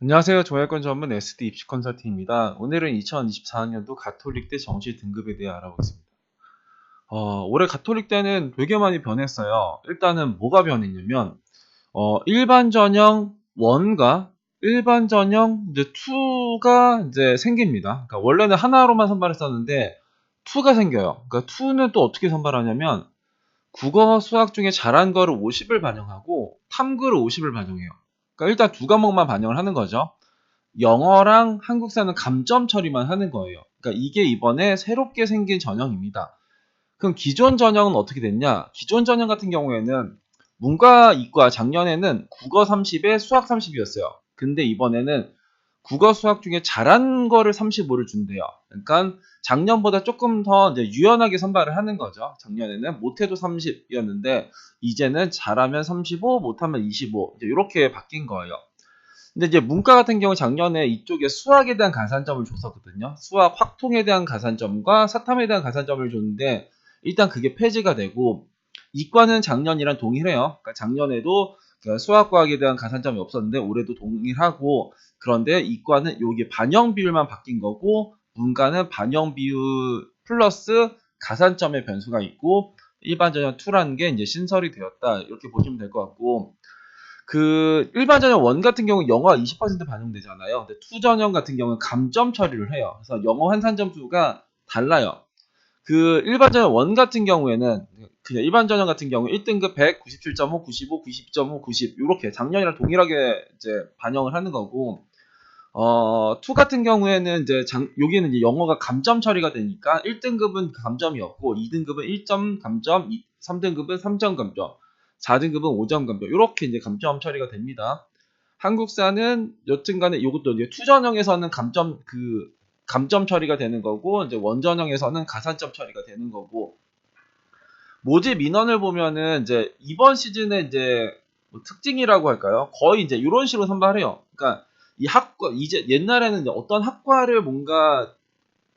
안녕하세요. 정약권 전문 SD 입시 컨설팅입니다. 오늘은 2024학년도 가톨릭대 정시 등급에 대해 알아보겠습니다. 올해 가톨릭대는 되게 많이 변했어요. 일단은 뭐가 변했냐면, 일반 전형 1과 일반 전형 이제 2가 이제 생깁니다. 그러니까 원래는 하나로만 선발했었는데 2가 생겨요. 그러니까 2는 또 어떻게 선발하냐면, 국어, 수학 중에 잘한 거를 50을 반영하고 탐구를 50을 반영해요. 그러니까 일단 두 과목만 반영을 하는 거죠. 영어랑 한국사는 감점 처리만 하는 거예요. 그러니까 이게 이번에 새롭게 생긴 전형입니다. 그럼 기존 전형은 어떻게 됐냐? 기존 전형 같은 경우에는 문과, 이과 작년에는 국어 30에 수학 30이었어요. 근데 이번에는 국어, 수학 중에 잘한 거를 35를 준대요. 그러니까 작년보다 조금 더 이제 유연하게 선발을 하는 거죠. 작년에는 못해도 30이었는데 이제는 잘하면 35, 못하면 25 이렇게 바뀐 거예요. 근데 이제 문과 같은 경우 작년에 이쪽에 수학에 대한 가산점을 줬었거든요. 수학 확통에 대한 가산점과 사탐에 대한 가산점을 줬는데 일단 그게 폐지가 되고 이과는 작년이랑 동일해요. 그러니까 작년에도 수학 과학에 대한 가산점이 없었는데 올해도 동일하고 그런데 이과는 여기 반영 비율만 바뀐 거고 문과는 반영 비율 플러스 가산점의 변수가 있고 일반 전형 2라는 게 이제 신설이 되었다. 이렇게 보시면 될 것 같고 그 일반 전형 1 같은 경우는 영어가 20% 반영되잖아요. 근데 2 전형 같은 경우는 감점 처리를 해요. 그래서 영어 환산 점수가 달라요. 그 일반 전형 1 같은 경우에는 그냥 일반 전형 같은 경우 1등급 100, 97.5, 95, 90.5, 90 이렇게 작년이랑 동일하게 이제 반영을 하는 거고 2 같은 경우에는 이제 여기는 이제 영어가 감점 처리가 되니까 1등급은 감점이 없고 2등급은 1점 감점, 3등급은 3점 감점, 4등급은 5점 감점 이렇게 이제 감점 처리가 됩니다. 한국사는 여튼간에 이것도 이제 투전형에서는 감점 처리가 되는 거고 이제 원전형에서는 가산점 처리가 되는 거고 모집 민원을 보면은 이제 이번 시즌에 이제 뭐 특징이라고 할까요? 거의 이제 이런 식으로 선발해요. 그러니까 이 학과 이제 옛날에는 이제 어떤 학과를 뭔가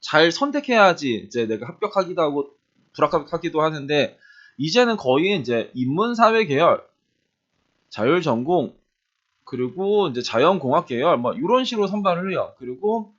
잘 선택해야지 이제 내가 합격하기도 하고 불합격하기도 하는데 이제는 거의 이제 인문사회 계열, 자율전공 그리고 이제 자연공학 계열 뭐 이런 식으로 선발을 해요. 그리고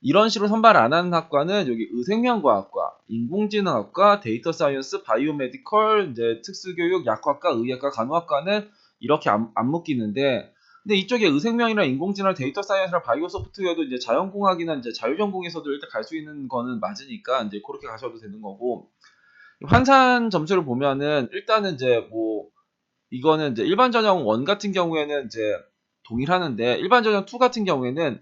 이런 식으로 선발 안 하는 학과는 여기 의생명과학과, 인공지능학과, 데이터 사이언스, 바이오메디컬, 이제 특수교육, 약학과, 의학과, 간호학과는 이렇게 안 묶이는데, 근데 이쪽에 의생명이나 인공지능, 데이터 사이언스나 바이오 소프트웨어도 이제 자연공학이나 이제 자율전공에서도 일단 갈 수 있는 거는 맞으니까 이제 그렇게 가셔도 되는 거고, 환산 점수를 보면은 일단은 이제 뭐 이거는 이제 일반 전형 1 같은 경우에는 이제 동일하는데 일반 전형 2 같은 경우에는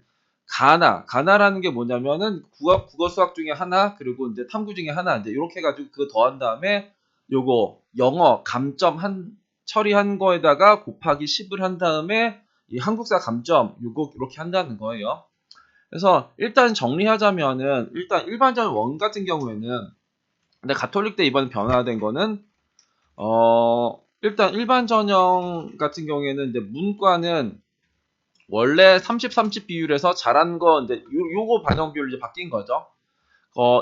가나라는 게 뭐냐면은 국어 수학 중에 하나 그리고 이제 탐구 중에 하나 이제 이렇게 해가지고 그거 더한 다음에 요거 영어 감점 한 처리한 거에다가 곱하기 10을 한 다음에 이 한국사 감점 요거 이렇게 한다는 거예요. 그래서 일단 정리하자면은 일단 일반 전형 1 같은 경우에는 근데 가톨릭대 이번에 변화된 거는 일단 일반 전형 같은 경우에는 이제 문과는 원래 30, 30 비율에서 잘한 거 이제 요거 반영 비율로 이제 바뀐 거죠.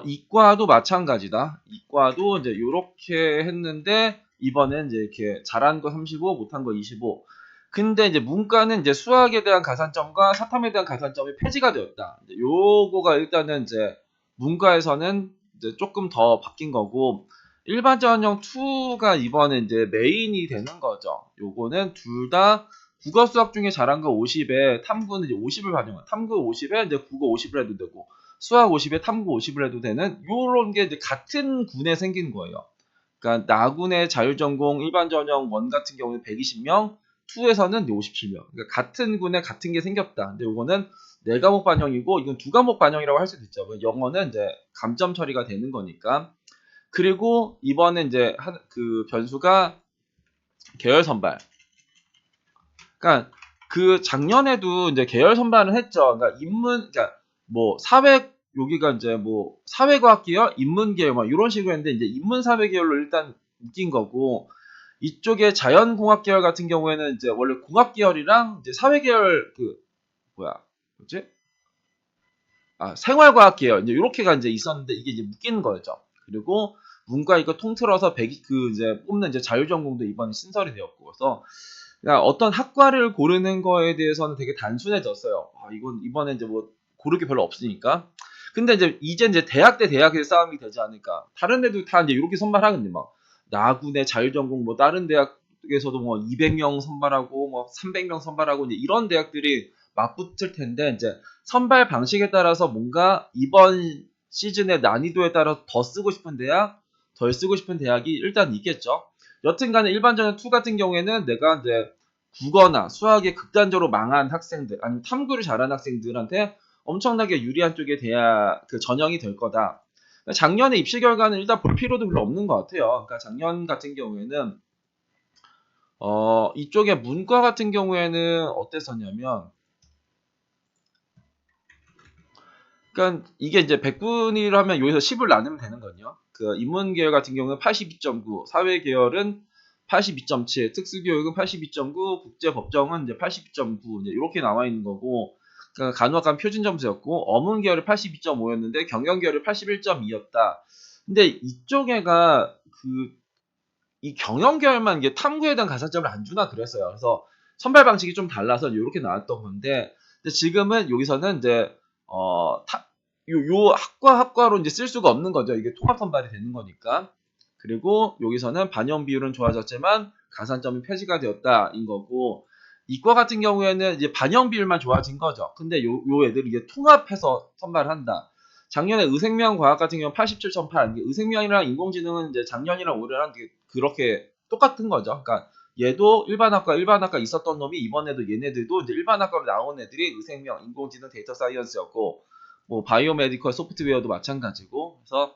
이과도 마찬가지다. 이과도 이제 요렇게 했는데 이번엔 이제 이렇게 잘한 거 35, 못한 거 25. 근데 이제 문과는 이제 수학에 대한 가산점과 사탐에 대한 가산점이 폐지가 되었다. 이제 요거가 일단은 이제 문과에서는 이제 조금 더 바뀐 거고 일반 전형 2가 이번에 이제 메인이 되는 거죠. 요거는 둘 다 국어 수학 중에 잘한 거 50에 탐구는 이제 50을 반영한 탐구 50에 이제 국어 50을 해도 되고 수학 50에 탐구 50을 해도 되는 요런 게 이제 같은 군에 생긴 거예요. 그러니까 나군의 자율전공 일반 전형 1 같은 경우는 120명, 2에서는 57명. 그러니까 같은 군에 같은 게 생겼다. 근데 요거는 4과목 반영이고 이건 2과목 반영이라고 할 수도 있죠. 영어는 이제 감점 처리가 되는 거니까. 그리고 이번에 이제 그 변수가 계열 선발. 그러니까 그 작년에도 이제 계열 선발을 했죠. 그러니까 그러니까 뭐 사회 여기가 이제 뭐 사회과학 계열, 인문 계열 막 이런 식으로 했는데 이제 인문 사회 계열로 일단 묶인 거고 이쪽에 자연공학 계열 같은 경우에는 이제 원래 공학 계열이랑 이제 사회 계열 그 뭐야 뭐지? 생활과학 계열 이제 이렇게가 이제 있었는데 이게 이제 묶이는 거였죠. 그리고 문과 이거 통틀어서 그 이제 뽑는 이제 자율전공도 이번에 신설이 되었고 그래서 그러니까 어떤 학과를 고르는 거에 대해서는 되게 단순해졌어요. 이건 이번에 이제 뭐 고를 게 별로 없으니까. 근데 이제 대학 대 대학의 싸움이 되지 않을까. 다른 애들 다 이제 이렇게 선발하는데 막 나군의 자율전공 뭐 다른 대학에서도 뭐 200명 선발하고 뭐 300명 선발하고 이제 이런 대학들이 맞붙을 텐데 이제 선발 방식에 따라서 뭔가 이번 시즌의 난이도에 따라 더 쓰고 싶은 대학, 덜 쓰고 싶은 대학이 일단 있겠죠. 여튼간에 일반전형 2 같은 경우에는 내가 이제 국어나 수학에 극단적으로 망한 학생들, 아니면 탐구를 잘하는 학생들한테 엄청나게 유리한 쪽의 대학 그 전형이 될 거다. 그러니까 작년에 입시 결과는 일단 볼 필요도 별로 없는 것 같아요. 그러니까 작년 같은 경우에는 이쪽에 문과 같은 경우에는 어땠었냐면, 그러니까 이게 이제 100분위로 하면 여기서 10을 나누면 되는 거죠. 그 인문계열 같은 경우는 82.9, 사회계열은 82.7, 특수교육은 82.9, 국제법정은 이제 82.9 이제 이렇게 나와 있는 거고, 그러니까 간호학과는 표준 점수였고, 어문계열이 82.5였는데 경영계열이 81.2였다. 근데 이쪽에가 이 경영계열만 이게 탐구에 대한 가산점을 안 주나 그랬어요. 그래서 선발 방식이 좀 달라서 이렇게 나왔던 건데, 근데 지금은 여기서는 이제 요 학과로 이제 쓸 수가 없는 거죠. 이게 통합 선발이 되는 거니까. 그리고 여기서는 반영 비율은 좋아졌지만 가산점이 폐지가 되었다인 거고, 이과 같은 경우에는 이제 반영 비율만 좋아진 거죠. 근데 요 애들이 이게 통합해서 선발을 한다. 작년에 의생명 과학 같은 경우는 87.8. 의생명이랑 인공지능은 이제 작년이랑 올해랑 그렇게 똑같은 거죠. 그러니까 얘도 일반학과 있었던 놈이 이번에도 얘네들도 이제 일반학과로 나온 애들이 의생명, 인공지능, 데이터 사이언스였고, 뭐 바이오메디컬 소프트웨어도 마찬가지고. 그래서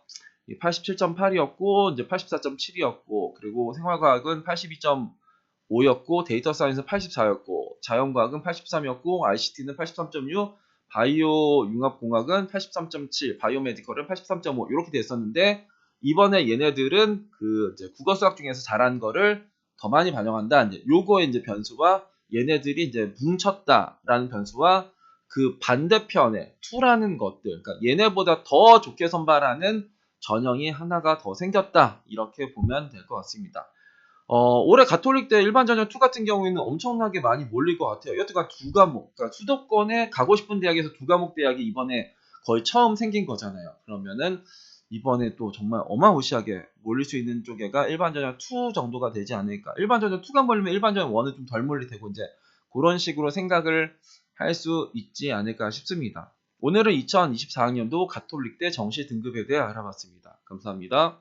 87.8이었고 이제 84.7이었고, 그리고 생활과학은 82.5였고, 데이터 사이언스는 84였고, 자연과학은 83이었고, ICT는 83.6, 바이오 융합공학은 83.7, 바이오메디컬은 83.5 이렇게 됐었는데, 이번에 얘네들은 그 이제 국어 수학 중에서 잘한 거를 더 많이 반영한다. 이제 요거의 이제 변수와 얘네들이 이제 뭉쳤다라는 변수와 그 반대편에 투라는 것들, 그러니까 얘네보다 더 좋게 선발하는 전형이 하나가 더 생겼다. 이렇게 보면 될 것 같습니다. 올해 가톨릭대 일반 전형 2 같은 경우에는 엄청나게 많이 몰릴 것 같아요. 여튼간 두 과목, 그러니까 수도권에 가고 싶은 대학에서 두 과목 대학이 이번에 거의 처음 생긴 거잖아요. 그러면은 이번에 또 정말 어마무시하게 몰릴 수 있는 쪽에가 일반 전형 2 정도가 되지 않을까. 일반 전형 2가 몰리면 일반 전형 1은 좀 덜 몰릴 테고, 이제 그런 식으로 생각을 할 수 있지 않을까 싶습니다. 오늘은 2024학년도 가톨릭대 정시 등급에 대해 알아봤습니다. 감사합니다.